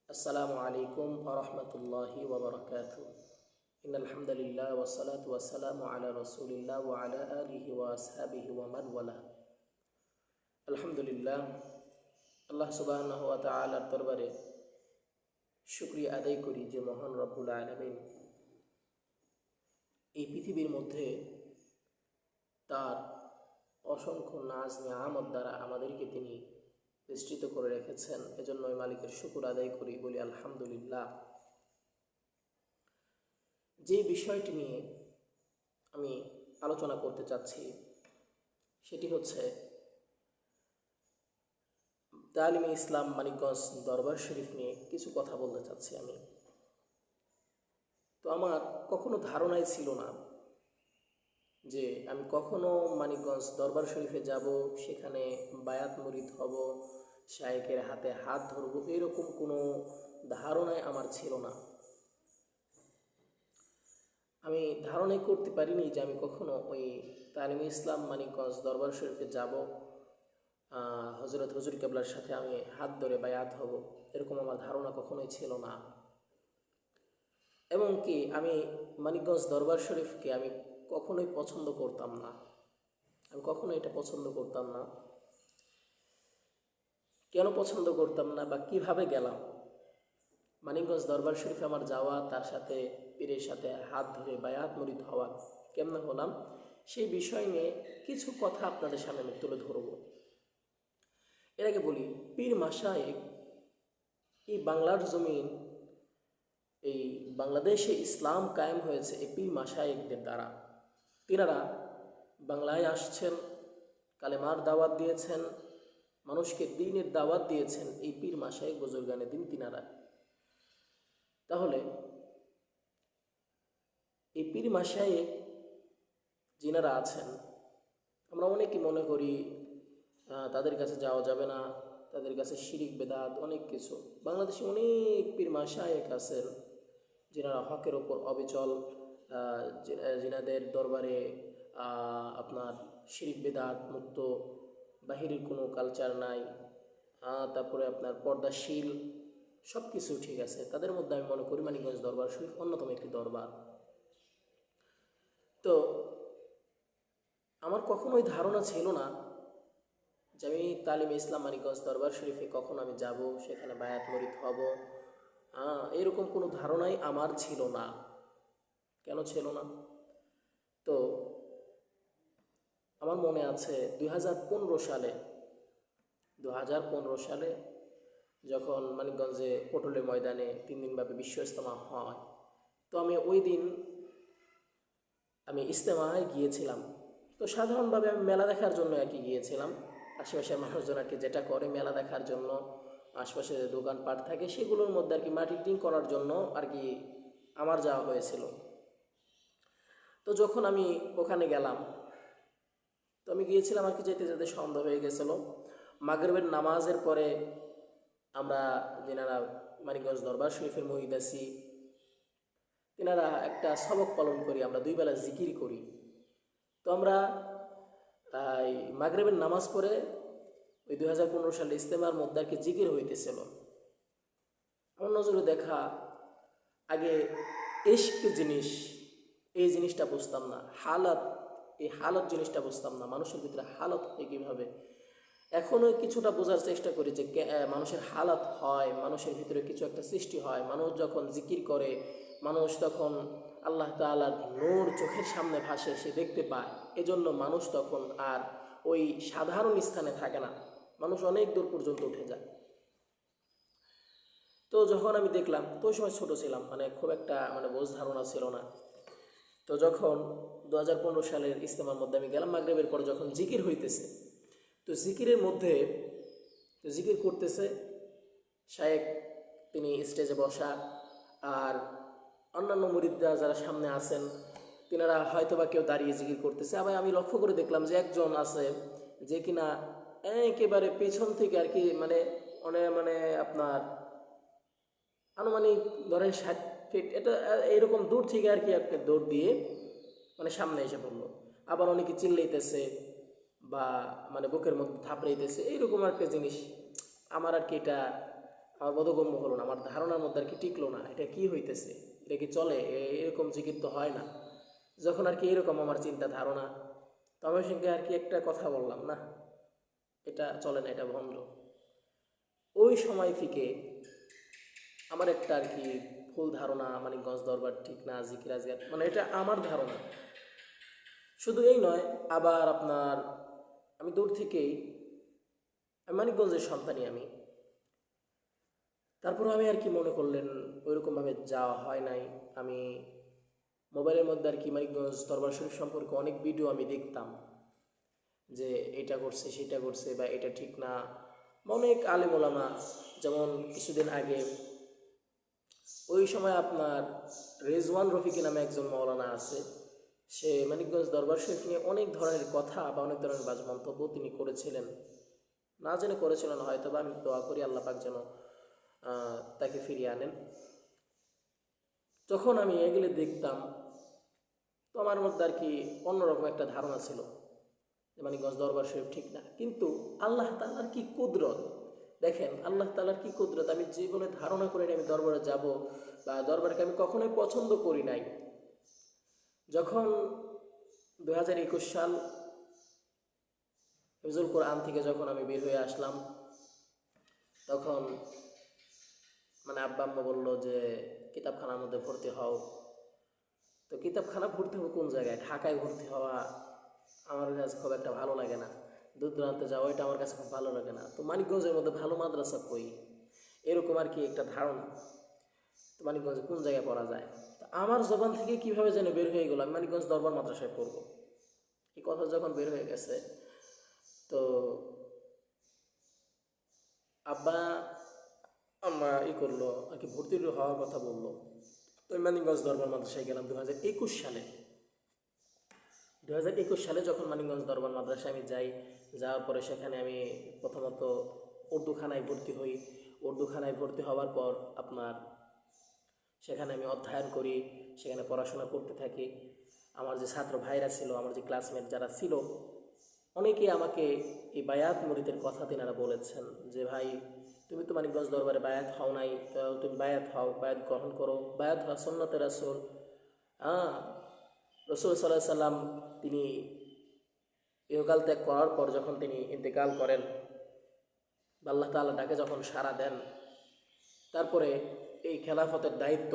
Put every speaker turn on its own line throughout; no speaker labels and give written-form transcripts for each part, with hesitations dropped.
আসসালামু আলাইকুম ওয়া রাহমাতুল্লাহি ওয়া বারাকাতুহু। ইন্নাল হামদালিল্লাহ ওয়াস সালাতু ওয়াস সালামু আলা রাসূলিল্লাহ ওয়া আলা আলিহি ওয়া আসহাবিহি ওয়া মান ওয়ালা। আলহামদুলিল্লাহ, আল্লাহ সুবহানাহু ওয়া তাআলার দরবারে শুকরিয়া আদায় করি যে মহান রব্বুল আলামিন এই পৃথিবীর মধ্যে তার অসংখ্য নাজ নিয়ামত দ্বারা আমাদেরকে তিনি বিস্তৃত করে রেখেছেন। এজন্য ওই মালিকের শুকর আদায় করি, বলি আলহামদুলিল্লাহ। যে বিষয়টি নিয়ে আমি আলোচনা করতে চাচ্ছি সেটি হচ্ছে তালিমে ইসলাম মানিকগঞ্জ দরবার শরীফ নিয়ে কিছু কথা বলতে চাচ্ছি আমি। তো আমার কখনো ধারণাই ছিল না যে আমি কখনো মানিকগঞ্জ দরবার শরীফে যাব, সেখানে বায়াত মুরিদ হব, শায়েখের হাতে হাত ধরব, এরকম কোনো ধারণাই আমার ছিল না। আমি ধারণাই করতে পারিনি যে আমি কখনো ওই তালিমে ইসলাম মানিকগঞ্জ দরবার শরীফে যাব, হজরত হুজুর কেবলার সাথে আমি হাত ধরে বায়াত হব, এরকম আমার ধারণা কখনোই ছিল না। এবং কি আমি মানিকগঞ্জ দরবার শরীফকে আমি কখনোই পছন্দ করতাম না। আমি কখনো এটা পছন্দ করতাম না। কেন পছন্দ করতাম না বা কিভাবে গেলাম মানিকগঞ্জ দরবার শরীফে আমার যাওয়া, তার সাথে পীরের সাথে হাত ধরে বায়াত মুরিদ হওয়া, কেমনে হলাম, সেই বিষয় নিয়ে কিছু কথা আপনাদের সামনে আমি তুলে ধরব। এর আগে বলি, পীর মাশায়েখ এই বাংলার জমিন, এই বাংলাদেশে ইসলাম কায়েম হয়েছে এই পীর মাশায়েখদের দ্বারা। তিনারা বাংলায় আসছেন, কালেমার দাওয়াত দিয়েছেন, মানুষকে দ্বীনের দাওয়াত দিয়েছেন এই পীর মাশায়েখ বুজুর্গানে দিন তিনারা। তাহলে এই পীর মাশায়েখ যিনারা আছেন, আমরা অনেকেই মনে করি তাদের কাছে যাওয়া যাবে না, তাদের কাছে শিরিক বেদাত অনেক কিছু। বাংলাদেশে অনেক পীর মাশায়েখ আছেন যিনারা হকের ওপর অবিচল, যিনাদের দরবারে আপনার শিরিক বেদাত মুক্ত, বাহিরের কোনো কালচার নাই, তারপরে আপনার পর্দাশীল, সব কিছু ঠিক আছে। তাদের মধ্যে আমি মনে করি মানিকগঞ্জ দরবার শরীফ অন্যতম একটি দরবার। তো আমার কখনোই ধারণা ছিল না যে আমি তালিমে ইসলাম মানিকগঞ্জ দরবার শরীফে কখনো আমি যাব, সেখানে বায়াত মুরিদ হব, এরকম কোনো ধারণাই আমার ছিল না। কেন ছিল না? তো আমার মনে আছে 2015 সালে যখন মানিকগঞ্জে পটলের ময়দানে 3 দিনব্যাপী বিশ্ব ইজতেমা হয়, তো আমি ওই দিন ইজতেমায় গিয়েছিলাম। তো সাধারণভাবে আমি মেলা দেখার জন্য আর কি গিয়েছিলাম। আশেপাশের মানুষজন আর কি যেটা করে মেলা দেখার জন্য, আশপাশে যে দোকানপাট থাকে সেগুলোর মধ্যে আর কি মার্কেটিং করার জন্য আর কি আমার যাওয়া হয়েছিল। তো যখন আমি ওখানে গেলাম, তো আমি গিয়েছিলাম আর কি যেতে যেতে সন্ধ্যা হয়ে গেছিলো। মাগরিবের নামাজের পরে আমরা যেনারা মানিকগঞ্জ দরবার শরীফের মুরিদ আছি, তেনারা একটা সবক পালন করি, আমরা 2 বেলা জিকির করি। তো আমরা এই মাগরিবের নামাজ পড়ে ওই 2015 সালে ইজতেমার মধ্যে আর কি জিকির হইতেছিল। আমার নজরে দেখা, আগে ইশক জিনিস, এই জিনিসটা বুঝতাম না। হালাত, এই হালত জিনিসটা বুঝতাম না, মানুষের ভিতরে হালত হয় কীভাবে। এখনও কিছুটা বোঝার চেষ্টা করি যে মানুষের হালাত হয়, মানুষের ভিতরে কিছু একটা সৃষ্টি হয়। মানুষ যখন জিকির করে, মানুষ তখন আল্লাহ তাআলার নূর চোখের সামনে ভাসে, সে দেখতে পায়। এজন্য মানুষ তখন আর ওই সাধারণ স্থানে থাকে না, মানুষ অনেক দূর পর্যন্ত উঠে যায়। তো যখন আমি দেখলাম, তো ওই সময় ছোটো ছিলাম, মানে খুব একটা বোঝ ধারণা ছিল না। তো যখন 2015 সালের ইজতেমার মধ্যে আমি গেলাম, মাগরিবের পর যখন জিকির হইতেছে, তো জিকিরের মধ্যে জিকির করতেছে শায়েখ, তিনি স্টেজে বসা, আর অন্যান্য মুরিদরা যারা সামনে আছেন তিনারা হয়তো বা কেউ দাঁড়িয়ে জিকির করতেছে। আবার আমি লক্ষ্য করে দেখলাম যে একজন আছে যে কিনা একেবারে পেছন থেকে আর কি আপনার আনুমানিক ধরেন 60 ফিট, এটা এইরকম দূর থেকে আর কি একটা দৌড় দিয়ে সামনে এসে পড়লো। আবার অনেকে চিল্লাইতেছে বা বুকের মধ্যে থাপড়াইতেছে, এইরকম একটা জিনিস। আমার আর কি এটা আমার বোধগম্য হলো না, আমার ধারণার মধ্যে আর কি টিকলো না, এটা কি হইতেছে, এটা কি চলে, এরকম জিকির তো হয় না। যখন আর কি এরকম আমার চিন্তা ধারণা, তো আমি সঙ্গে আর কি একটা কথা বললাম, না এটা চলে না, এটা ভণ্ড। ওই সময় থেকে আমার একটা আর কি ভুল ধারণা, মানিকগঞ্জ দরবার ঠিক না, জিকির আজগার, মানে এটা আমার ধারণা। শুধু এই নয়, আবার আপনার আমি দূর থেকেই, আমি মানিকগঞ্জের সন্তানই আমি, তারপরে আমি আর কি মনে করলেন ওইরকমভাবে যাওয়া হয় নাই। আমি মোবাইলের মধ্যে আর কি মানিকগঞ্জ দরবার শরীফ সম্পর্কে অনেক ভিডিও আমি দেখতাম, যে এটা করছে সেটা করছে বা এটা ঠিক না। অনেক আলেম ওলামা, যেমন কিছুদিন আগে ওই সময় আপনার রেজওয়ান রফিকি নামে একজন মৌলানা আছে, সে মানিকগঞ্জ দরবার শরীফ নিয়ে অনেক ধরনের কথা বা অনেক ধরনের বাজ মন্তব্য তিনি করেছিলেন, না জেনে করেছিলেন হয়তো, বা আমি দোয়া করি আল্লাহ পাক যেন তাকে ফিরিয়ে আনেন। যখন আমি এগুলো দেখতাম, তো আমার মধ্যে আর কি অন্যরকম একটা ধারণা ছিল যে মানিকগঞ্জ দরবার শরীফ ঠিক না। কিন্তু আল্লাহ তাআলার কি কুদরত, দেখেন আল্লাহ তাআলার কি কুদরত, আমি জীবনে ধারণা করিনি আমি দরবারে যাব, বা দরবারকে আমি কখনোই পছন্দ করি নাই। যখন 2021 সাল হিফজুল কোরআন থেকে যখন আমি বের হয়ে আসলাম, তখন মানে আব্বা আম্মা বললো যে কিতাবখানার মধ্যে ভর্তি হও। তো কিতাবখানা ভর্তি হবো কোন জায়গায়, ঢাকায় ভর্তি হওয়া আমার কাছে খুব একটা ভালো লাগে না, দূর দূরান্তে যাওয়া এটা আমার কাছে খুব ভালো লাগে না। তো মানিকগঞ্জের মধ্যে ভালো মাদ্রাসা কই, এরকম আর কি একটা ধারণা। তো মানিকগঞ্জে কোন জায়গায় পড়া যায়, তো আমার জবান থেকে কীভাবে যেন বের হয়ে গেলো আমি মানিকগঞ্জ দরবার মাদ্রাসায় পড়বো। এই কথা যখন বের হয়ে গেছে, তো আব্বা আম্মা করলো আর কি, ভর্তি হওয়ার কথা বললো। তো আমি মানিকগঞ্জ দরবার মাদ্রাসায় গেলাম 2021 সালে। 2021 সালে যখন মানিকগঞ্জ দরবার মাদ্রাসায় আমি যাই, যাওয়ার পরে সেখানে আমি প্রথমত উর্দুখানায় ভর্তি হই। উর্দুখানায় ভর্তি হওয়ার পর আপনার সেখানে আমি অধ্যয়ন করি, সেখানে পড়াশোনা করতে থাকি। আমার যে ছাত্র ভাইরা ছিল, আমার যে ক্লাসমেট যারা ছিল, অনেকেই আমাকে এই বায়াত মুরিদের কথা তেনারা বলেছেন যে ভাই তুমি তো মানিকগঞ্জ দরবারে বায়াত হও নাই, তো তুমি বায়াত হও, বায়াত গ্রহণ করো, বায়াত হওয়া সুন্নতে রাসূল। হ্যাঁ, রসুল সাল্লাহ সাল্লাম তিনি ইহকাল ত্যাগ করার পর যখন তিনি ইন্তেকাল করেন, আল্লাহ তাআলা ডাকে যখন সাড়া দেন, তারপরে এই খেলাফতের দায়িত্ব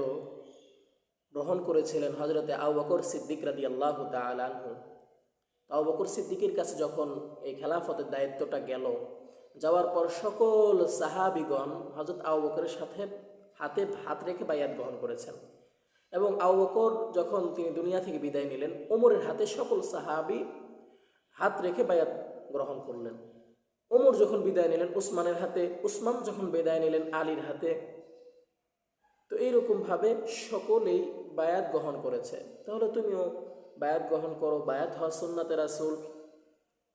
গ্রহণ করেছিলেন হজরতে আবু বকর সিদ্দিক রাদিয়াল্লাহু তাআলা আনহু। আবু বকর সিদ্দিকের কাছে যখন এই খেলাফতের দায়িত্বটা গেল, যাওয়ার পর সকল সাহাবিগণ হজরত আবু বকরের সাথে হাতে হাত রেখে বায়াত গ্রহণ করেছেন। এবং আবু বকর যখন তিনি দুনিয়া থেকে বিদায় নিলেন, ওমরের হাতে সকল সাহাবি হাত রেখে বায়াত গ্রহণ করলেন। ওমর যখন বিদায় নিলেন উসমানের হাতে, উসমান যখন বিদায় নিলেন আলীর হাতে। তো এইরকমভাবে সকলেই বায়াত গ্রহণ করেছে। তাহলে তুমিও বায়াত গ্রহণ করো, বায়াত হওয়া সুন্নাতে রাসূল।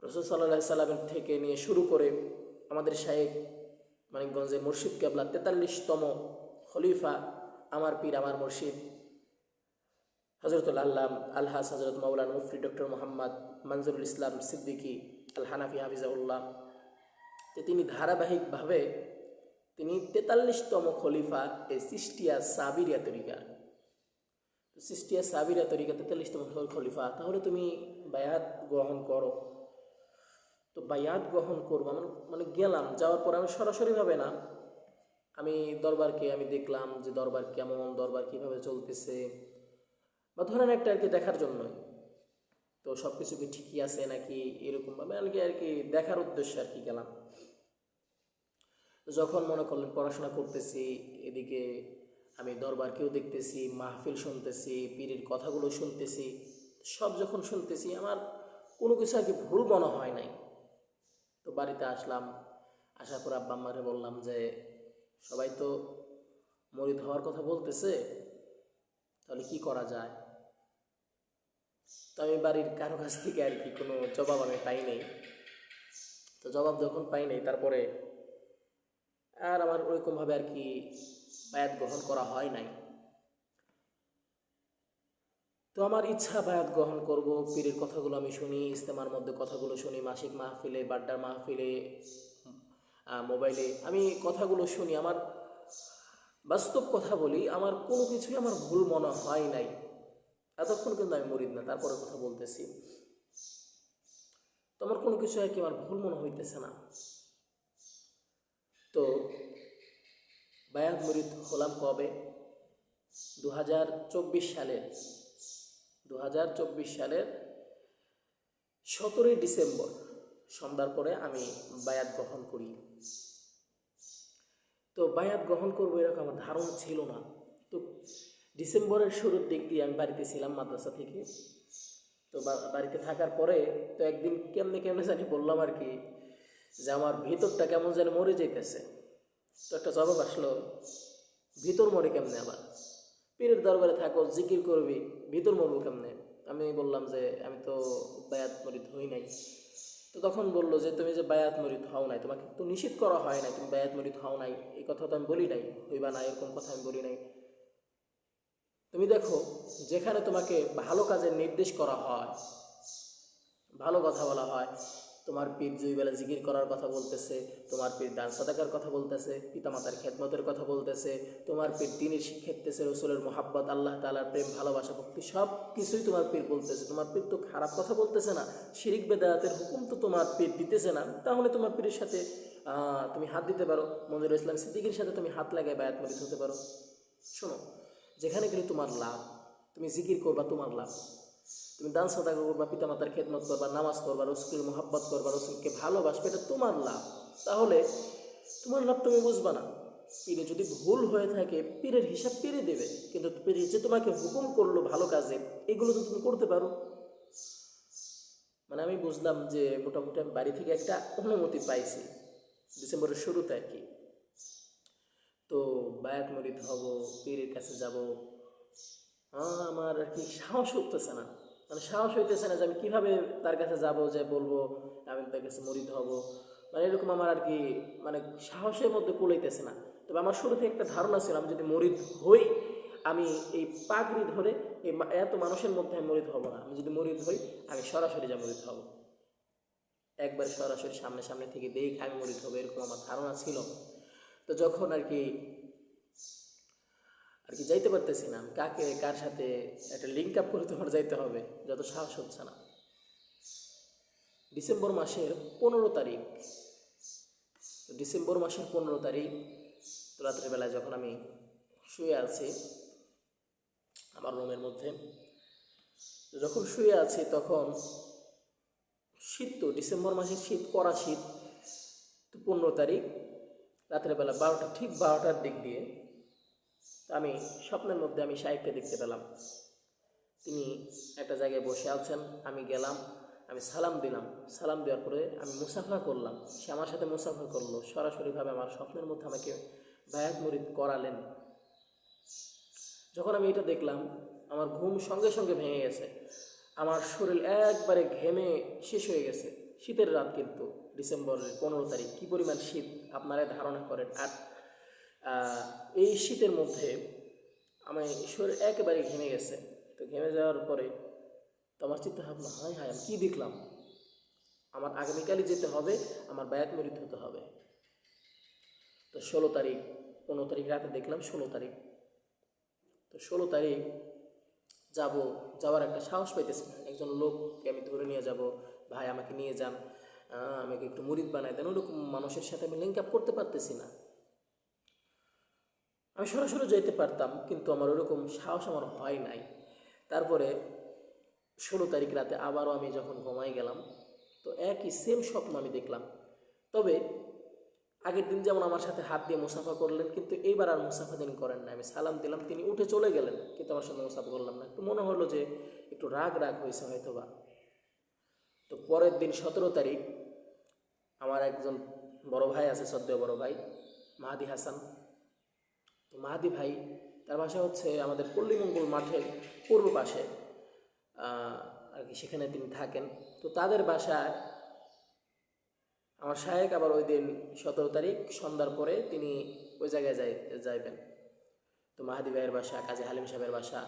রাসূল সাল্লাল্লাহু সাল্লামের থেকে নিয়ে শুরু করে আমাদের শায়েখ মানিকগঞ্জের মুর্শিদ কেবলা 43তম খলিফা, আমার পীর আমার মুর্শিদ হজরতুল আল্লাম আলহাজ হজরত মাওলানা মুফতি ডক্টর মোহাম্মদ মনজুরুল ইসলাম সিদ্দিকী আল হানাফি হাফিজাহুল্লাহ, তিনি ধারাবাহিকভাবে তিনি 43তম খলিফা এই সিস্টিয়া সাবিরিয়া তরিকা। সিস্টিয়া সাবিরিয়া তরিকা 43তম খলিফা। তাহলে তুমি বায়াত গ্রহণ করো। তো বায়াত গ্রহণ করবো মানে গেলাম, যাওয়ার পর আমি সরাসরিভাবে না, আমি দরবারকে আমি দেখলাম যে দরবার কেমন, দরবার কিভাবে চলতেছে, বা ধরেন একটা আর কি দেখার জন্যই। তো সব কিছু কি ঠিকই আছে নাকি, এরকমভাবে আর কি দেখার উদ্দেশ্যে আর কি গেলাম। যখন মনে করলেন পড়াশোনা করতেছি, এদিকে আমি দরবারকেও দেখতেছি, মাহফিল শুনতেছি, পীরের কথাগুলো শুনতেছি, সব যখন শুনতেছি আমার কোনো কিছু আর কি ভুল মনে হয় নাই। তো বাড়িতে আসলাম, আসার পর আব্বা আম্মারে বললাম যে সবাই তো মরিদ হওয়ার কথা বলতেছে, তাহলে কি করা যায়। তো আমি বাড়ির কারো কাছ থেকে আর কি কোনো জবাব আমি পাই নাই। তো জবাব যখন পাই নাই, তারপরে আর আমার ওইরকমভাবে আর কি বায়াত গ্রহণ করা হয় নাই। তো আমার ইচ্ছা বায়াত গ্রহণ করব, পীরের কথাগুলো আমি শুনি, ইস্তেমার মধ্যে কথাগুলো শুনি, মাসিক মাহফিলে, বাড্ডার মাহফিলে, মোবাইলে আমি কথাগুলো শুনি। আমার বাস্তব কথা বলি, আমার কোনো কিছুই আমার ভুল মনে হয় নাই। এতক্ষণ কিন্তু আমি মুরিদ না, তারপরে কথা বলতেছি। তো আমার কোনো কিছু আর কি আমার ভুল মনে হইতেছে না। তো বায়াত মুরিদ হলাম কবে? 2024 সালের 2024 সালের 17ই ডিসেম্বর সন্ধ্যার পরে আমি বায়াত গ্রহণ করি। তো বায়াত গ্রহণ করবো এরকম আমার ধারণা ছিল না। তো ডিসেম্বরের শুরুর দিক দিয়ে আমি বাড়িতে ছিলাম মাদ্রাসা থেকে। তো বাড়িতে থাকার পরে তো একদিন কেমনে কেমনে জানি বললাম আর কি, যে আমার ভিতরটা কেমন যেন মরে যেতেছে। তো একটা জবাব আসলো, ভিতর মরে কেমনে? আবার পীরের দরবারে থাকো, জিকির করবি, ভিতর মরবো কেমনে? আমি বললাম যে আমি তো বায়াত মুরিদ হই নাই। তো তখন বললো যে তুমি যে বায়াত মুরিদ হও নাই, তোমাকে তো নিষেধ করা হয় নাই, তুমি বায়াত মুরিদ হও নাই, এই কথা তো আমি বলি নাই, হইবা না এরকম কথা আমি বলি নাই। তুমি দেখো, যেখানে তোমাকে ভালো কাজের নির্দেশ করা হয়, ভালো কথা বলা হয়, তোমার পীর দুই বেলা জিকির করার কথা বলতেছে, তোমার পীর দান সাদাকার কথা বলতেছে, পিতামাতার খেদমতের কথা বলতেছে, তোমার পীর দ্বীনের শিক্ষাইতেছে, রসুলের মোহাব্বত, আল্লাহ তাআলার প্রেম, ভালোবাসা, ভক্তি, সব কিছুই তোমার পীর বলতেছে। তোমার পীর তো খারাপ কথা বলতেছে না, শিরিক বেদায়াতের হুকুম তো তোমার পীর দিতেছে না, তাহলে তোমার পীরের সাথে তুমি হাত দিতে পারো, মনিরুল ইসলাম সিদ্দিকীর সাথে তুমি হাত লাগাই বায়াত মুরিদ হতে পারো। শোনো, যেখানে গেলে তোমার লাভ, তুমি জিকির করবা তোমার লাভ, তুমি দান সাদাকা করবা, পিতামাতার খেদমত করবা, নামাজ পড়বা, রসুলের মোহাব্বত করবা, রসুলকে ভালোবাসবে, এটা তোমার লাভ। তাহলে তোমার লাভ তুমি বুঝবা না। পীরে যদি ভুল হয়ে থাকে, পীরের হিসাব পীরে দেবে, কিন্তু পীর যে তোমাকে হুকুম করলো ভালো কাজে, এগুলো তো তুমি করতে পারো। মানে আমি বুঝলাম যে মোটামুটি আমি বাড়ি থেকে একটা অনুমতি পাইছি ডিসেম্বরের শুরুতে আর কি। তো বায়াত মুরিদ হব, পীরের কাছে যাব, আমার আর কি সাহস হতেছে না। মানে সাহস হইতেছে না যে আমি কীভাবে তার কাছে যাব, যে বলবো আমি তার কাছে মুরিদ হব। মানে এরকম আমার আর কি মানে সাহসের মধ্যে কুলাইতেছে না। তবে আমার শুরু থেকে একটা ধারণা ছিল, আমি যদি মুরিদ হই, আমি এই পাগড়ি ধরে এই এত মানুষের মধ্যে আমি মুরিদ হব না। আমি যদি মুরিদ হই, আমি সরাসরি যা মুরিদ হব, একবার সরাসরি সামনে সামনে থেকে দেখে আমি মুরিদ হবো, এরকম আমার ধারণা ছিল। তো যখন আর কি যাইতে পারতেছি না, কাকে কার সাথে একটা লিঙ্ক আপ করে তোমার যাইতে হবে, যত সাহস হচ্ছে না। ডিসেম্বর মাসের 15 তারিখ, ডিসেম্বর মাসের 15 তারিখ তো রাত্রেবেলায় যখন আমি শুয়ে আছি আমার রুমের মধ্যে, যখন শুয়ে আছি তখন শীত, তো ডিসেম্বর মাসের শীত, কড়া শীত। তো 15 তারিখ রাত্রেবেলা 12টা, ঠিক 12টার দিক দিয়ে আমি স্বপ্নের মধ্যে আমি সাহেবকে দেখতে পেলাম। তিনি একটা জায়গায় বসে আছেন, আমি গেলাম, আমি সালাম দিলাম, সালাম দেওয়ার পরে আমি মুসাফা করলাম, সে আমার সাথে মুসাফা করলো, সরাসরিভাবে আমার স্বপ্নের মধ্যে আমাকে বায়াত মুরিদ করালেন। যখন আমি এটা দেখলাম, আমার ঘুম সঙ্গে সঙ্গে ভেঙে গেছে, আমার শরীর একবারে ঘেমে শেষ হয়ে গেছে। শীতের রাত, কিন্তু ডিসেম্বরের 15 তারিখ, কী পরিমাণ শীত আপনারা ধারণা করেন। আর এই শীতের মধ্যে আমার শরীর একেবারে ঘেমে গেছে। তো ঘেমে যাওয়ার পরে তো আমার চিন্তা ভাবনা, হায় হায় আমি কী দেখলাম, আমার আগামীকালই যেতে হবে, আমার বায়াত মুরিদ হতে হবে। তো 16 তারিখ, 15 তারিখ রাতে দেখলাম 16 তারিখ। তো 16 তারিখ যাওয়ার একটা সাহস পাইতেছি না। একজন লোককে আমি ধরে নিয়ে যাব, ভাই আমাকে নিয়ে যান, আমাকে একটু মুরিদ বানায় দেন, ওরকম মানুষের সাথে আমি লিঙ্ক আপ করতে পারতেছি না। আমি সরাসরি যেতে পারতাম, কিন্তু আমার ওরকম সাহস আমার হয় নাই। তারপরে 16 তারিখ রাতে আবারও আমি যখন ঘুমাই গেলাম, তো একই সেম স্বপ্ন আমি দেখলাম। তবে আগের দিন যেমন আমার সাথে হাত দিয়ে মুসাফা করলেন, কিন্তু এইবার আর মুসাফা তিনি করেন না। আমি সালাম দিলাম, তিনি উঠে চলে গেলেন, কিন্তু আমার সাথে মুসাফা করলাম না। একটু মনে হলো যে একটু রাগ রাগ হয়েছে হয়তো বা। তো পরের দিন 17 তারিখ আমার একজন বড় ভাই আছে, সদ্য বড় ভাই মাহাদি হাসান। তো মাহাদি ভাই, তার বাসা হচ্ছে আমাদের পল্লীমঙ্গল মাঠের পূর্ব পাশে আর কি, সেখানে তিনি থাকেন। তো তাদের বাসায় আমার শায়েক আবার ওই দিন 17 তারিখ সন্ধ্যার পরে তিনি ওই জায়গায় যাইবেন। তো মাহাদি ভাইয়ের বাসা, কাজী হালিম সাহেবের বাসা,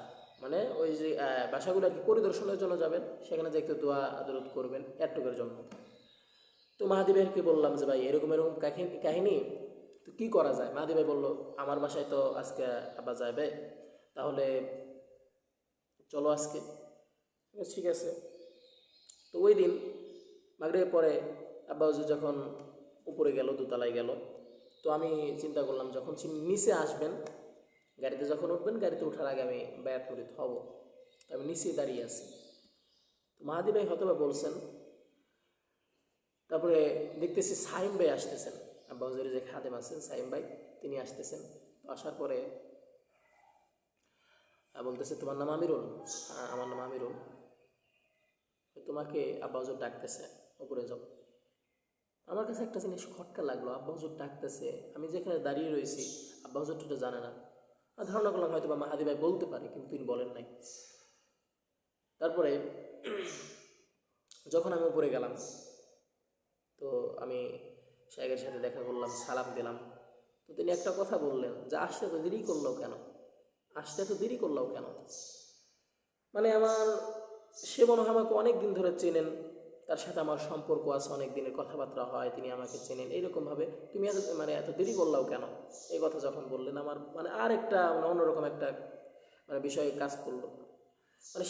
মানে ওই যে বাসাগুলো আর কি পরিদর্শনের জন্য যাবেন, সেখানে যে একটু দোয়া দরুদ করবেন এটুকের জন্য। তো মাহাদি ভাইকে বললাম যে ভাই এরকম এরকম কাহিনী, তো কি করা যায়? মাহাদি ভাই বলল, আমার বাসায় তো আজকে আব্বা যাবে, তাহলে চলো আজকে। ঠিক আছে। তো ওই দিন মাগরিবের পরে আব্বা হুজুর যখন উপরে গেল, দোতলায় গেল, তো আমি চিন্তা করলাম যখন নিচে আসবেন, গাড়িতে যখন উঠবেন, গাড়িতে ওঠার আগে আমি বায়াত মুরিদ হব। তো আমি নিচে দাঁড়িয়ে আছি। তো মাহাদি ভাই হয়তো বা বলছেন। তারপরে দেখতেছি সাইম ভাই আসতেছেন, আব্বা হুজুরের যে খাদেম আছেন সাইম ভাই, তিনি আসতেছেন। তো আসার পরে বলতেছে, তোমার নাম আমিরুল? হ্যাঁ, আমার নাম আমিরুল। তোমাকে আব্বা হুজুর ডাকতেছে, উপরে যাও। আমার কাছে একটা জিনিস খটকা লাগলো, আব্বা হুজুর ডাকতেছে, আমি যেখানে দাঁড়িয়ে রয়েছি, আব্বা হুজুর তো জানে না। আর ধারণা করলাম হয়তো বা মাহাদি ভাই বলতে পারে, কিন্তু তিনি বলেন নাই। তারপরে যখন আমি উপরে গেলাম, তো আমি শায়েখের সাথে দেখা করলাম, সালাম দিলাম। তো তিনি একটা কথা বললেন যে, আসতে তো দেরি করলো কেন? আসতে তো দেরি করলো কেন? মানে আমার, সে মনে হয় আমাকে অনেক দিন ধরে চেনেন, তার সাথে আমার সম্পর্ক আছে, অনেক দিনের কথাবার্তা হয়, তিনি আমাকে চেনেন, এইরকমভাবে তুমি এত দেরি করলাও কেন? এই কথা যখন বললেন, আমার আর একটা অন্যরকম একটা বিষয় কাজ করলো।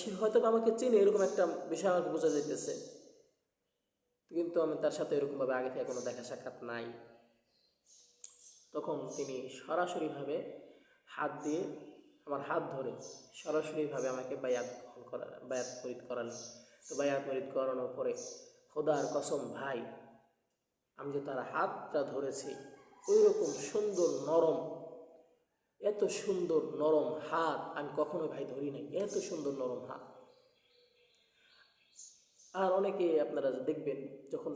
সে হয়তো আমাকে চেনে, এরকম একটা বিষয় আমাকে বোঝা যাইতেছে, কিন্তু আমি তার সাথে এরকমভাবে আগে থেকে কোনো দেখা সাক্ষাৎ নাই। তখন তিনি সরাসরিভাবে হাত দিয়ে আমার হাত ধরে সরাসরিভাবে আমাকে বায়াত মুরিদ করালেন। তো বায়াত মুরিদ করানোর পরে, খোদার কসম ভাই, আমি যে তার হাতটা ধরেছি, ওই রকম সুন্দর নরম, এত সুন্দর নরম হাত আমি কখনো ভাই ধরি নাই, এত সুন্দর নরম হাত। আর অনেকে আপনারা দেখবেন যখন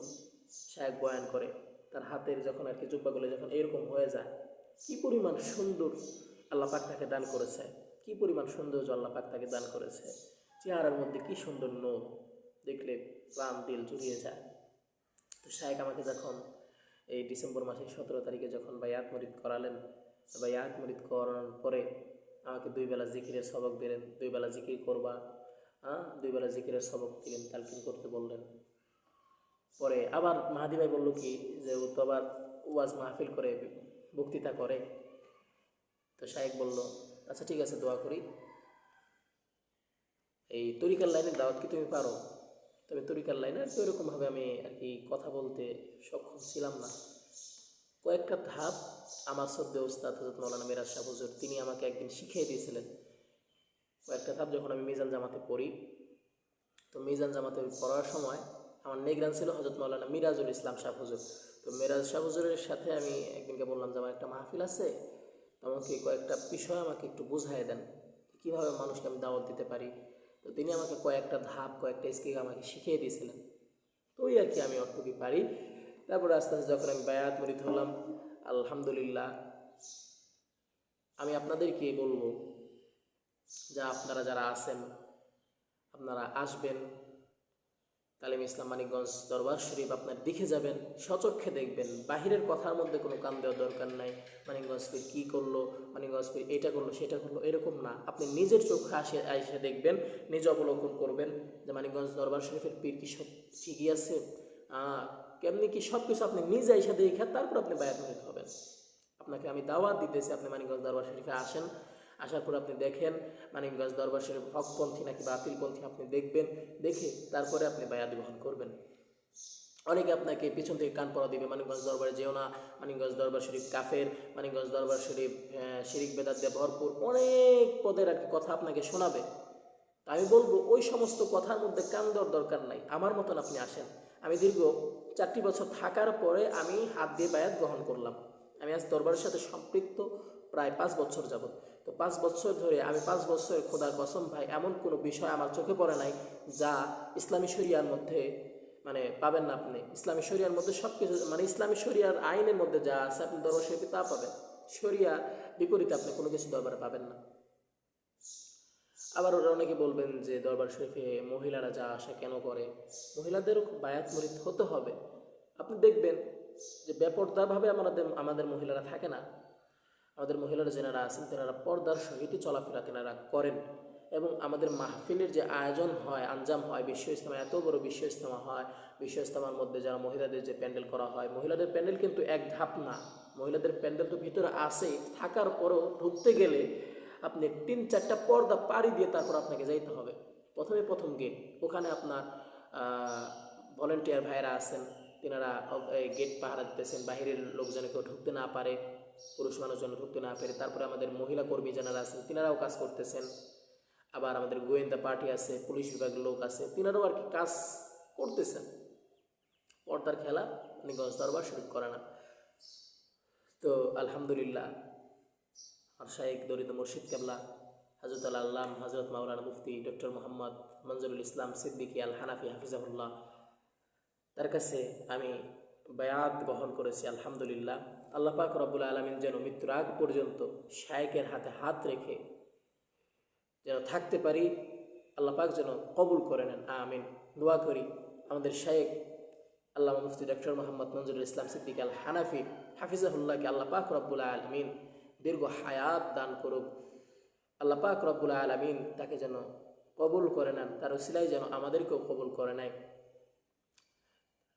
শায়েখ বয়ান করে, তার হাতের যখন আর কি জুব্বাগুলো যখন এরকম হয়ে যায়, কি পরিমাণ সুন্দর আল্লাহ পাক তাকে দান করেছে, কি পরিমাণ সৌন্দর্য আল্লাহ পাক তাকে দান করেছে। চেহারার মধ্যে কি সুন্দর নূর, দেখলে প্রাণ দিল জুড়িয়ে যায়। তো শায়েখ আমাকে যখন এই ডিসেম্বর মাসের 17 তারিখে যখন বায়াত মুরিদ করালেন, বায়াত মুরিদ করানোর পরে আমাকে 2 বেলা জিকিরের সবক দিলেন, 2 বেলা জিকির করবা, 2 বেলা জিকিরের সবক দিলেন, তালকিন করতে বললেন। পরে আবার মাহাদি ভাই বললো কি যে, ও তো আবার ওয়াজ মাহফিল করে, বক্তৃতা করে। তো শায়েখ বলল, আচ্ছা ঠিক আছে, দোয়া করি, এই তরিকার লাইনের দাওয়াত কি তুমি পারো? তবে তরিকার লাইনে আর কি ওইরকমভাবে আমি আর কি কথা বলতে সক্ষম ছিলাম না। কয়েকটা ধাপ আমার সদ্য ওস্তাদ হযরত মাওলানা মিরাজ শাহ হুজুর তিনি আমাকে একদিন শিখিয়ে দিয়েছিলেন। কয়েকটা ধাপ যখন আমি মিজান জামাতে পড়ি, তো মিজান জামাতে পড়ার সময় আমার নেগরান ছিল হযরত মাওলানা মিরাজুল ইসলাম শাহ হুজুর। তো মিরাজ শাহ হুজুরের সাথে আমি একদিনকে বললাম যে, আমার একটা মাহফিল আছে, আমাকে কয়েকটা বিষয় আমাকে একটু বুঝাই দেন, কীভাবে মানুষকে আমি দাওয়াত দিতে পারি। তো তিনি আমাকে কয়েকটা ধাপ, কয়েকটা স্কিল আমাকে শিখিয়ে দিয়েছিলেন। তো ওই আর কি আমি অতটুকু পারি। তারপরে আস্তে আস্তে যখন আমি বায়াত মুরিদ হলাম, আলহামদুলিল্লাহ, আমি আপনাদেরকে বলবো যে আপনারা যারা আছেন, আপনারা আসবেন তালিম ইসলাম মানিকগঞ্জ দরবার শরীফ, আপনার দেখে যাবেন, সচক্ষে দেখবেন, বাহিরের কথার মধ্যে কোনো কান দেওয়ার দরকার নাই। মানিকগঞ্জ পীর কী করলো, মানিকগঞ্জ পীর এটা করলো সেটা করলো, এরকম না। আপনি নিজের চোখে এসে দেখবেন, নিজে অবলোকন করবেন যে মানিকগঞ্জ দরবার শরীফের পীর কি সব ঠিকই আছে, কেমনি কি, সব কিছু আপনি নিজে এসে দেখে তারপর আপনি বায়াত মুরিদ হবেন। আপনাকে আমি দাওয়াত দিতেছি, আপনি মানিকগঞ্জ দরবার শরীফে আসেন, আসার পর আপনি দেখেন মানিকগঞ্জ দরবার শরীফ হকপন্থী নাকি বাতিলপন্থী, আপনি দেখবেন, দেখে তারপরে আপনি বায়াত গ্রহণ করবেন। অনেকে আপনাকে পিছন থেকে কান পড়া দিবে, মানিকগঞ্জ দরবারে যেও না, মানিকগঞ্জ দরবার শরীফ কাফের, মানিকগঞ্জ দরবার শরীফ শিরিক বেদাত দিয়ে ভরপুর, অনেক পদের আর কি কথা আপনাকে শোনাবে। আমি বলবো ওই সমস্ত কথার মধ্যে কান দেওয়ার দরকার নাই। আমার মতন আপনি আসেন। আমি দীর্ঘ 4টি বছর থাকার পরে আমি হাত দিয়ে বায়াত গ্রহণ করলাম। আমি আজ দরবারের সাথে সম্পৃক্ত প্রায় 5 বছর যাবত। তো 5 বছর ধরে আমি 5 বছর, খোদার কসম ভাই, এমন কোনো বিষয় আমার চোখে পড়ে নাই যা ইসলামী শরিয়ার মধ্যে পাবেন না আপনি। ইসলামী শরিয়ার মধ্যে সব কিছু, ইসলামী শরিয়ার আইনের মধ্যে যা আছে আপনি দরবার শরীফে তা পাবেন। শরিয়া বিপরীতে আপনি কোনো কিছু দরবারে পাবেন না। আবার ওরা অনেকে বলবেন যে দরবার শরীফে মহিলারা যা আসা কেন করে, মহিলাদেরও বায়াত মুরিদ হতে হবে। আপনি দেখবেন যে বেপর্দাভাবে আমাদের মহিলারা থাকে না, আমাদের মহিলারা যেনারা আছেন তেনারা পর্দার সহিত চলাফেরা তেনারা করেন। এবং আমাদের মাহফিলের যে আয়োজন হয়, আঞ্জাম হয়, বিশ্ব ইজতেমা, এত বড় বিশ্ব ইজতেমা হয়, বিশ্ব ইজতেমার মধ্যে যারা মহিলাদের যে প্যান্ডেল করা হয়, মহিলাদের প্যান্ডেল কিন্তু এক ধাপ না, মহিলাদের প্যান্ডেল তো ভিতরে আসেই, থাকার পরও ঢুকতে গেলে আপনি 3-4টা পর্দা পাড়ি দিয়ে তারপর আপনাকে যাইতে হবে। প্রথম গেট, ওখানে আপনার ভলেন্টিয়ার ভাইয়েরা আছেন, তিনারা গেট পাহারা দিতেছেন, বাহিরের লোকজন কেউ ঢুকতে না পারে, পুরুষ মানুষজন ঢুকতে না পারে। তারপরে আমাদের মহিলা কর্মী যারা আছেন তিনারাও কাজ করতেছেন, আবার আমাদের গোয়েন্দা পার্টি আছে, পুলিশ বিভাগের লোক আছে, তিনারাও আর কি কাজ করতেছেন। পর্দার খেলা মানিকগঞ্জ দরবার শরীফ করে না। তো আলহামদুলিল্লাহ, আর শাইখ দরিদ্র মুর্শিদ কেবলা হজরত আল্লাহ হজরত মাওলানা মুফতি ডক্টর মোহাম্মদ মঞ্জুরুল ইসলাম সিদ্দিকী আল হানাফি হাফিজাহুল্লাহ, তার কাছে আমি বায়াত গ্রহণ করেছি। আলহামদুলিল্লাহ, আল্লাহ পাক রব্বুল আলামিন যেন মৃত্যুর আগ পর্যন্ত শাইখের হাতে হাত রেখে যেন থাকতে পারি, আল্লাহ পাক যেন কবুল করে নেন, আমিন। দোয়া করি আমাদের শাইখ আল্লামা মুফতি ডক্টর মোহাম্মদ মঞ্জুরুল ইসলাম সিদ্দিকী আল হানাফি হাফিজাহুল্লাহকে আল্লাহ পাক রব্বুল আলামিন দীর্ঘ হায়াত দান করুক। আল্লাহ পাক রব্বুল আলামিন তাকে যেন কবুল করে নেন, তার উসিলায় যেন আমাদেরকেও কবুল করে নেয়।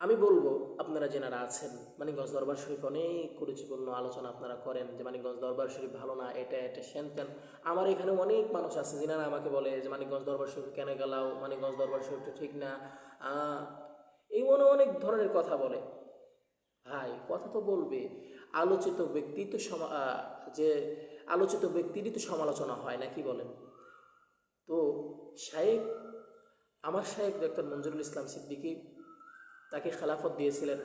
আমি বলবো, আপনারা যেনারা আছেন, মানিকগঞ্জ দরবার শরীফ অনেক কুরুচিপূর্ণ আলোচনা আপনারা করেন যে মানিকগঞ্জ দরবার শরীফ ভালো না, এটা শ্যান। আমার এখানে অনেক মানুষ আছে যেনারা আমাকে বলে যে মানিকগঞ্জ দরবার শরীফ কেন গেলাও, মানিকগঞ্জ দরবার শরীফটা ঠিক না, এই মনে অনেক ধরনের কথা বলে। ভাই, কথা তো বলবে, আলোচিত ব্যক্তি তো যে আলোচিত ব্যক্তিরই তো সমালোচনা হয় না, কি বলেন? তো শায়েখ, আমার শায়েখ ডক্টর মঞ্জুরুল ইসলাম সিদ্দিকী, তাকে খেলাফত দিয়েছিলেন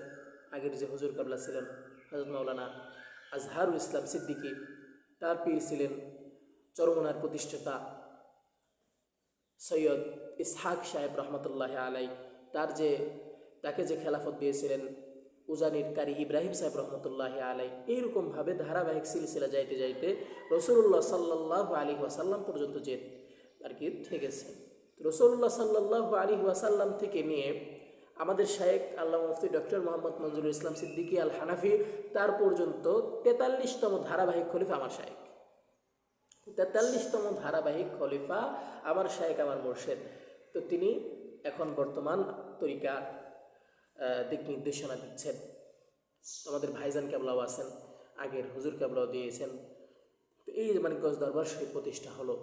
আগের যে হুজুর কাবলা ছিলেন হযরত মাওলানা আজহারুল ইসলাম সিদ্দিকী, তার পীর ছিলেন চরমনার প্রতিষ্ঠাতা সৈয়দ ইসহাক সাহেব রহমতুল্লাহ আলাই, তাকে যে খেলাফত দিয়েছিলেন উজানির কারি ইব্রাহিম সাহেব রহমতুল্লাহ আলাই। এইরকমভাবে ধারাবাহিক সিলসিলা যাইতে যাইতে রসুল্লাহ সাল্লাল্লাহু আলাইহি ওয়াসাল্লাম পর্যন্ত যে আর কি ঠেকেছে। রসুল্লাহ সাল্লাল্লাহু আলাইহি ওয়াসাল্লাম থেকে নিয়ে আমাদের শায়েখ আল্লামা মুফতি ডক্টর মোহাম্মদ মঞ্জুরুল ইসলাম সিদ্দিকী আল হানাফি, তার পর্যন্ত 43তম ধারাবাহিক খলিফা আমার শায়েখ, 43তম ধারাবাহিক খলিফা আমার শায়েখ, আমার মুর্শেদ। তো তিনি এখন বর্তমান তরিকার দিক নির্দেশনা দিচ্ছেন। আমাদের ভাইজান কেবলাও আছেন, আগের হুজুর কেবলাও দিয়েছেন। তো এই যে মানিকগঞ্জ দরবার শরীফ প্রতিষ্ঠা হলো,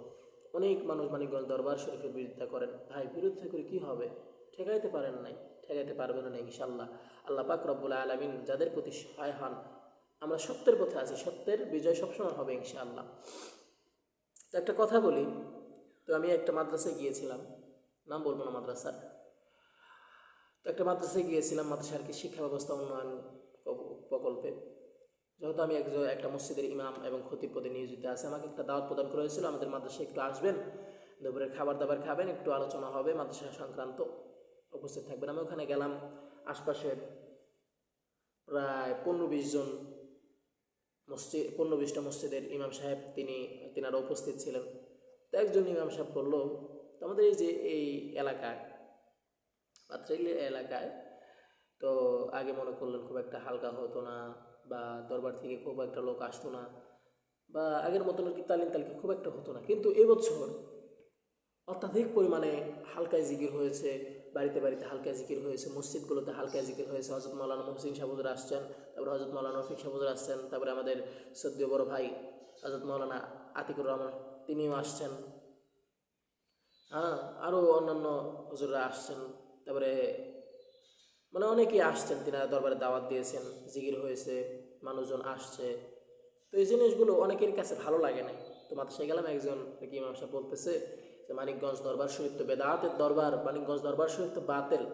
অনেক মানুষ মানিকগঞ্জ দরবার শরীফের বিরোধিতা করেন। ভাই, বিরোধিতা করে কি হবে? ঠেকাইতে পারেন নাই, ঠেকাইতে পারবেন না ইনশাল্লাহ। আল্লাহ পাক রব্বুল আলামিন যাদের প্রতি সহায় হন, আমরা সত্যের পথে আছি, সত্যের বিজয় সবসময় হবে ইনশাআল্লাহ। তো একটা কথা বলি, তো আমি একটা মাদ্রাসায় গিয়েছিলাম, নাম বলবো না মাদ্রাসার। তো একটা মাদ্রাসায় গিয়েছিলাম, মাদ্রাসার কি শিক্ষা ব্যবস্থা উন্নয়ন প্রকল্পে। যেহেতু আমি একটা মসজিদের ইমাম এবং খতিব পদে নিয়োজিত আছে, আমাকে একটা দাওয়াত প্রদান করা হয়েছিল, আমাদের মাদ্রাসায় একটু আসবেন, দুপুরে খাবার দাবার খাবেন, একটু আলোচনা হবে মাদ্রাসা সংক্রান্ত, উপস্থিত থাকবেন। আমি ওখানে গেলাম, আশপাশের প্রায় 15-20 জন 15-20টা মসজিদের ইমাম সাহেব তিনারা উপস্থিত ছিলেন। তো একজন ইমাম সাহেব বলল, তো আমাদের এই এলাকায়, পাত্রাইল এলাকায় তো আগে মনে করলেন খুব একটা হালকা হতো না, বা দরবার থেকে খুব একটা লোক আসতো না, বা আগের মতন কি তালিম খুব একটা হতো না, কিন্তু এবছর অত্যাধিক পরিমাণে হালকায় জিকির হয়েছে, বাড়িতে বাড়িতে হালকায় জিকির হয়েছে, মসজিদগুলোতে হালকায় জিকির হয়েছে। হযরত মাওলানা মুহসিন সাহেব হুজুর আসছেন, তারপরে হযরত মাওলানা রফিক সাহেব হুজুর আসছেন, তারপরে আমাদের সদ্য বড় ভাই হযরত মাওলানা আতিকুর রহমান তিনিও আসছেন, আরও অন্যান্য হুজুররা আসছেন, তারপরে মানে অনেকেই আসছেন, তিনারা দরবারে দাওয়াত দিয়েছেন, জিকির হয়েছে, মানুষজন আসছে। তো এই জিনিসগুলো অনেকের কাছে ভালো লাগে নাই। তো মাদ্রাসায় গেলাম, একজন ইমাম সাহেব বলতেছে যে মানিকগঞ্জ দরবার শরীফ তো বেদাতের দরবার, মানিকগঞ্জ দরবার শরীফ তো বাতেল,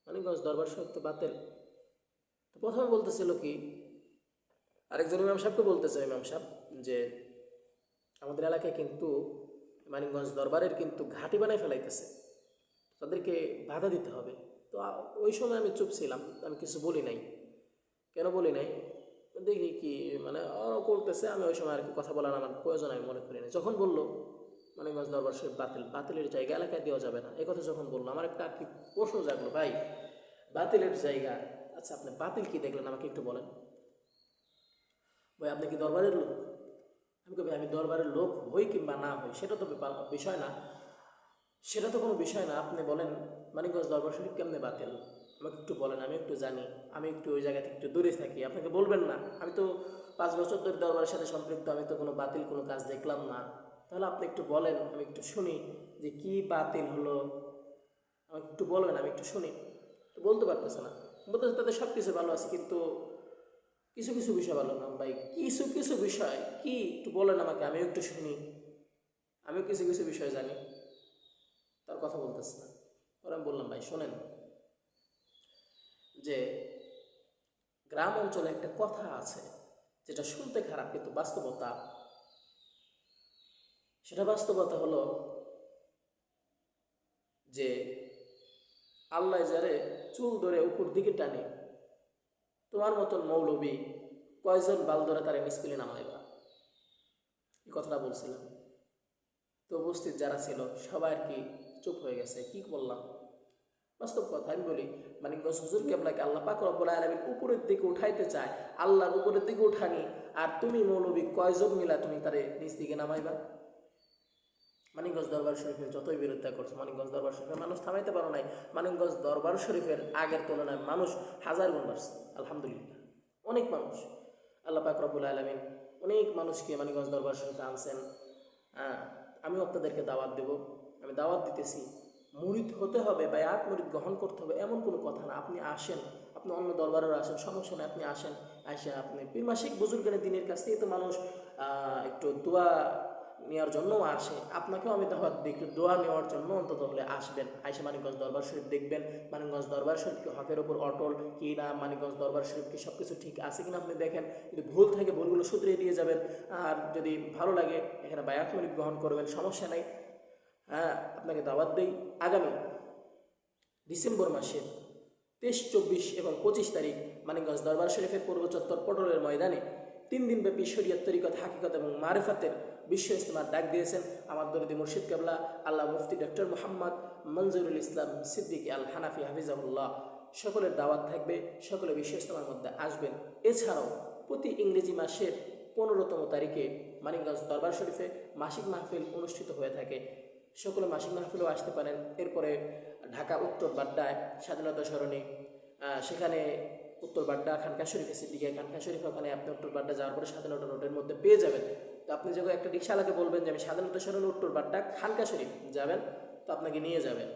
মানিকগঞ্জ দরবার শরীফ তো বাতেল। তো প্রথমে বলতেছিল কি, আরেকজন ইমাম সাহেবকে বলতেছে ইমাম সাহেব যে আমাদের এলাকায় কিন্তু মানিকগঞ্জ দরবারের কিন্তু ঘাঁটি বানায় ফেলাইতেছে, তাদেরকে বাধা দিতে হবে। তো ওই সময় আমি চুপ ছিলাম, আমি কিছু বলি নাই। কেন বলি নাই, দেখি কি মানে ওরা করতেছে, আমি ওই সময় আর কি কথা বলার আমার প্রয়োজন আমি মনে করি না। যখন বললো মানিকগঞ্জ দরবার শরীফ বাতিলের জায়গা এলাকায় দেওয়া যাবে না, এই কথা যখন বললো, আমার একটা আর কি প্রশ্ন জাগলো, ভাই বাতিলের জায়গা, আচ্ছা আপনি বাতিল কি দেখলেন আমাকে একটু বলেন। ভাই আপনি কি দরবারের লোক? আমি কবি আমি দরবারের লোক হই কিংবা না হই সেটা তো বিষয় না, সেটা তো কোনো বিষয় না। আপনি বলেন মানিকগঞ্জ দরবার শরীফ কেমনে বাতিল, আমাকে একটু বলেন, আমি একটু জানি, আমি একটু ওই জায়গা থেকে একটু দূরে থাকি। আপনাকে বলবেন না, আমি তো 5 বছর ধরে দরবারের সাথে সম্পৃক্ত, আমি তো কোনো বাতিল কোনো কাজ দেখলাম না। তাহলে আপনি একটু বলেন, আমি একটু শুনি যে কি বাতিল হলো, আমাকে একটু বলবেন, আমি একটু শুনি। তো বলতে পারতেছে না, বলতেছে তাদের সব কিছু ভালো আছে, কিন্তু কিছু কিছু বিষয় ভালো না। ভাই কিছু কিছু বিষয় কি একটু বলেন আমাকে, আমিও একটু শুনি, আমিও কিছু কিছু বিষয় জানি। তার কথা বলতেছে না। পরে আমি বললাম, ভাই শোনেন, যে গ্রাম অঞ্চলে একটা কথা আছে যেটা শুনতে খারাপ কিন্তু বাস্তবতা। সেটা বাস্তবতা হলো যে আল্লাহ যারে চুল ধরে উপর দিকে টানে, তোমার মতন মৌলবী কয়জন বাল ধরে তারা মিসপিলে নামাইবা। এই কথাটা বলছিলাম। তো উপস্থিত যারা ছিল সবাই আর কি চুপ হয়ে গেছে, কি বললাম, বাস্তব কথা। আমি বলি মানিকগঞ্জ হুজুর কেবলাকে আল্লাহ পাক রব্বুল আলামিন উপরের দিকে উঠাইতে চায়, আল্লাহর উপরের দিকে উঠানি, আর তুমি মৌলবী কয়জন মিলা তুমি তারে নিচ দিকে নামাইবা। মানিকগঞ্জ দরবার শরীফের যতই বিরোধিতা করছে, মানিকগঞ্জ দরবার শরীফের মানুষ থামাইতে পারো নাই। মানিকগঞ্জ দরবার শরীফের আগের তুলনায় মানুষ হাজার গুণ বাড়ছে, আলহামদুলিল্লাহ। অনেক মানুষ, আল্লাহ পাক রব্বুল আলামিন অনেক মানুষকে মানিকগঞ্জ দরবার শরীফে আনছেন। হ্যাঁ, আমিও আপনাদেরকে দাওয়াত দেব, আমি দাওয়াত দিতেছি। মুরিদ হতে হবে বা এক মুরিদ গ্রহণ করতে হবে এমন কোনো কথা না। আপনি আসেন, আপনি অন্য দরবারেও আসেন, সমস্যা নেই, আপনি আসেন। আইসা আপনি পীর মাসিক বুজুর্গের দিনের কাছ থেকে তো মানুষ একটু দোয়া নেওয়ার জন্যও আসে। আপনাকেও আমি দাওয়াত দিই, একটু দোয়া নেওয়ার জন্য অন্তত হলে আসবেন। আইসা মানিকগঞ্জ দরবার শরীফ দেখবেন, মানিকগঞ্জ দরবার শরীফকে হকের ওপর অটল কি না, মানিকগঞ্জ দরবার শরীফকে সব কিছু ঠিক আছে কিনা আপনি দেখেন। যদি ভুল থাকে ভুলগুলো শুধরিয়ে দিয়ে যাবেন, আর যদি ভালো লাগে এখানে বায়াত মুরিদ গ্রহণ করবেন, সমস্যা নাই। হ্যাঁ, আপনাকে দাওয়াত দিই আগামী ডিসেম্বর মাসের 23, 24 এবং 25 তারিখ মানিকগঞ্জ দরবার শরীফের পূর্ব চত্বর পটলের ময়দানে 3 দিনব্যাপী শরীয়ত, তরিকত, হাকিকত এবং মারিফাতের বিশ্ব ইজতেমার ডাক দিয়েছেন আমার দরদি মুর্শিদ কেবলা আল্লাহ মুফতি ডক্টর মোহাম্মদ মঞ্জুরুল ইসলাম সিদ্দিকী আল হানাফি হাফিজাহুল্লাহ। সকলের দাওয়াত থাকবে, সকলে বিশ্ব ইজতেমার মধ্যে আসবেন। এছাড়াও প্রতি ইংরেজি মাসের 15তম তারিখে মানিকগঞ্জ দরবার শরীফে মাসিক মাহফিল অনুষ্ঠিত হয়ে থাকে, সকলে মাসিক মাহফিলেও আসতে পারেন। এরপরে ঢাকা উত্তর বাড্ডায় স্বাধীনতা সরণি, সেখানে উত্তর বাড্ডা খানকা শরীফের দিকে খানকা শরীফ, ওখানে আপনি উত্তর বাড্ডা যাওয়ার পরে স্বাধীনতা রোডের মধ্যে পেয়ে যাবেন। তো আপনি যখন একটা রিক্সাওয়ালাকে বলবেন যে আমি স্বাধীনতা সরণি উত্তর বাড্ডা খানকা শরীফ যাবেন, তো আপনাকে নিয়ে যাবেন।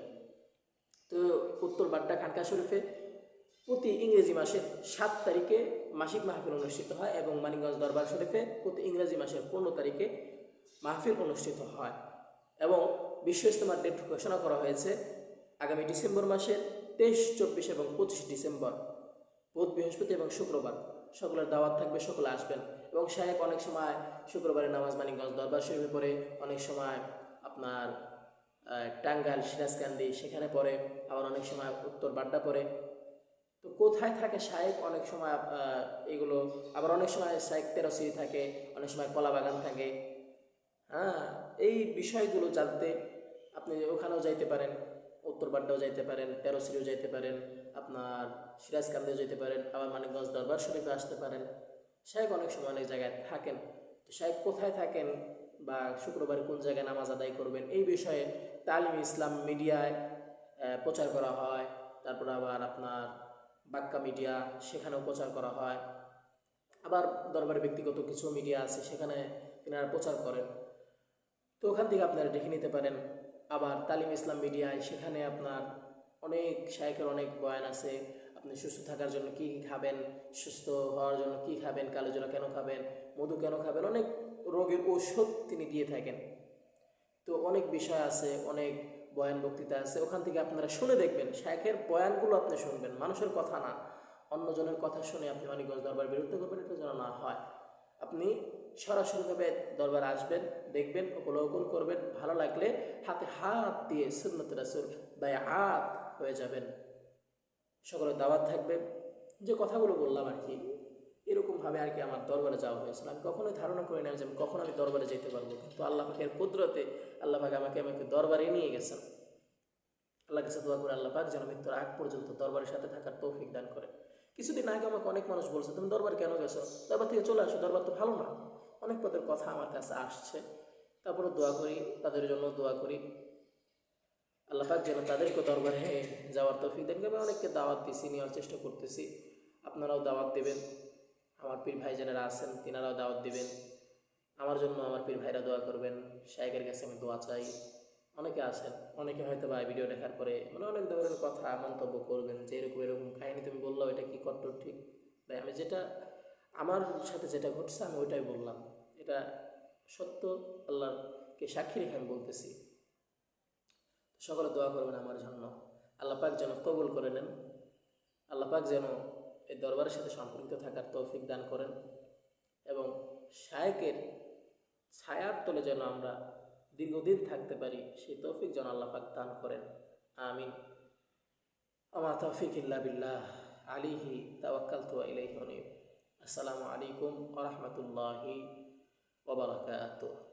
তো উত্তর বাড্ডা খানকা শরীফে প্রতি ইংরেজি মাসের 7 তারিখে মাসিক মাহফিল অনুষ্ঠিত হয় এবং মানিকগঞ্জ দরবার শরীফে প্রতি ইংরেজি মাসের 15 তারিখে মাহফিল অনুষ্ঠিত হয়। এবং বিশ্ব ইজতেমার ডেট ঘোষণা করা হয়েছে আগামী ডিসেম্বর মাসের 23, 24 এবং 25 ডিসেম্বর, বুধ, বৃহস্পতি এবং শুক্রবার। সকলের দাওয়াত থাকবে, সকলে আসবেন। এবং সাহেব অনেক সময় শুক্রবারের নামাজ মানিকগঞ্জ দরবার শরীফে পড়ে, অনেক সময় আপনার টাঙ্গাইল সিরাজকান্দি সেখানে পড়ে, আবার অনেক সময় উত্তর বাড্ডা পড়ে। তো কোথায় থাকে শায়েক অনেক সময় এগুলো, আবার অনেক সময় শায়েক তেরোসি থাকে, অনেক সময় কলাবাগান থাকে। হ্যাঁ, এই বিষয়গুলো জানতে আপনি ওখানেও যাইতে পারেন, উত্তর বাড্ডাও যাইতে পারেন, তেরোসিরিও যাইতে পারেন, আপনার সিরাজকান্দেও যেতে পারেন, আবার মানিকগঞ্জ দরবার শরীফে আসতে পারেন। শায়েক অনেক সময় অনেক জায়গায় থাকেন। তো শায়েক কোথায় থাকেন বা শুক্রবার কোন জায়গায় নামাজ আদায় করবেন এই বিষয়ে তালিম ইসলাম মিডিয়ায় প্রচার করা হয়। তারপর আবার আপনার বাক্কা মিডিয়া, সেখানেও প্রচার করা হয়। আবার দরবারে ব্যক্তিগত কিছু মিডিয়া আছে, সেখানে তেনারা প্রচার করেন। তো ওখান থেকে আপনারা দেখে নিতে পারেন। আবার তালিম ইসলাম মিডিয়ায়, সেখানে আপনার অনেক শায়েখের অনেক বয়ান আছে। আপনি সুস্থ থাকার জন্য কী কী খাবেন, সুস্থ হওয়ার জন্য কী খাবেন, কালোজিরা কেন খাবেন, মধু কেন খাবেন, অনেক রোগের ঔষধ তিনি দিয়ে থাকেন। তো অনেক বিষয় আছে, অনেক বয়ান বক্তৃতা আছে, ওখান থেকে আপনারা শুনে দেখবেন। শায়েখের বয়ানগুলো আপনি শুনবেন, মানুষের কথা না, অন্যজনের কথা শুনে আপনি মানিকগঞ্জ দরবার বিরুদ্ধে করবেন, এটা যেন না হয়। আপনি সরাসরিভাবে দরবার আসবেন, দেখবেন, অবলোকন করবেন, ভালো লাগলে হাতে হাত দিয়ে সুন্নত রাসূল বায়আত হয়ে যাবেন। সকলের দাওয়াত থাকবে। যে কথাগুলো বললাম আর কি, এরকমভাবে আর কি আমার দরবারে যাওয়া হয়েছিল। আমি কখনোই ধারণা করি না যে আমি কখন আমি দরবারে যেতে পারবো, কিন্তু আল্লাহ পাকের কুদরতে আল্লাহ পাক আমাকে দরবারে নিয়ে গেছেন। আল্লাহ কাছে দোয়া করে আল্লাহ পাক যেন মৃত্যুর আগ পর্যন্ত দরবারের সাথে থাকার তৌফিক দান করে। কিছুদিন আগে আমাকে অনেক মানুষ বলছে তুমি দরবার কেন গেছো, দরবার থেকে চলে আসো, দরবার তো ভালো না। অনেক পদের কথা আমার কাছে আসছে, তারপরে দোয়া করি, তাদের জন্য দোয়া করি আল্লাহ পাক যেন তাদেরকে দরবারে যাওয়ার তৌফিক দেন। আমি অনেককে দাওয়াত দিছি, নেওয়ার চেষ্টা করতেছি, আপনারাও দাওয়াত দেবেন, আমার পীর ভাই যারা আছেন তিনারাও দাওয়াত দিবেন, আমার জন্য আমার পীর ভাইরা দোয়া করবেন, শায়েখের কাছে আমি দোয়া চাই। অনেকে আছেন, অনেকে হয়তো বা ভিডিও দেখার পরে মানে অনেক ধরনের কথা মন্তব্য করবেন যে এরকম এরকম কাহিনী তুমি বললো, এটা কি কট্টর ঠিক? তাই আমি যেটা আমার সাথে যেটা ঘটছে আমি ওইটাই বললাম, এটা সত্য, আল্লাহকে সাক্ষী রেখে আমি বলতেছি। সকলে দোয়া করবেন আমার জন্য, আল্লাহ পাক যেন কবুল করে নেন, আল্লাহ পাক যেন এই দরবারের সাথে সম্পর্কিত থাকার তৌফিক দান করেন এবং শায়েকের ছায়ার তলে যেন আমরা দীর্ঘদিন থাকতে পারি, সেই তৌফিক যেন আল্লাহ পাক দান করেন। আমিন। আমা তৌফিক ইল্লা বিল্লাহ, আলাইহি তাওয়াক্কালতু ওয়া ইলাইহি উনীব। আসসালামু আলাইকুম ওয়া রাহমাতুল্লাহি ওয়া বারাকাতুহু।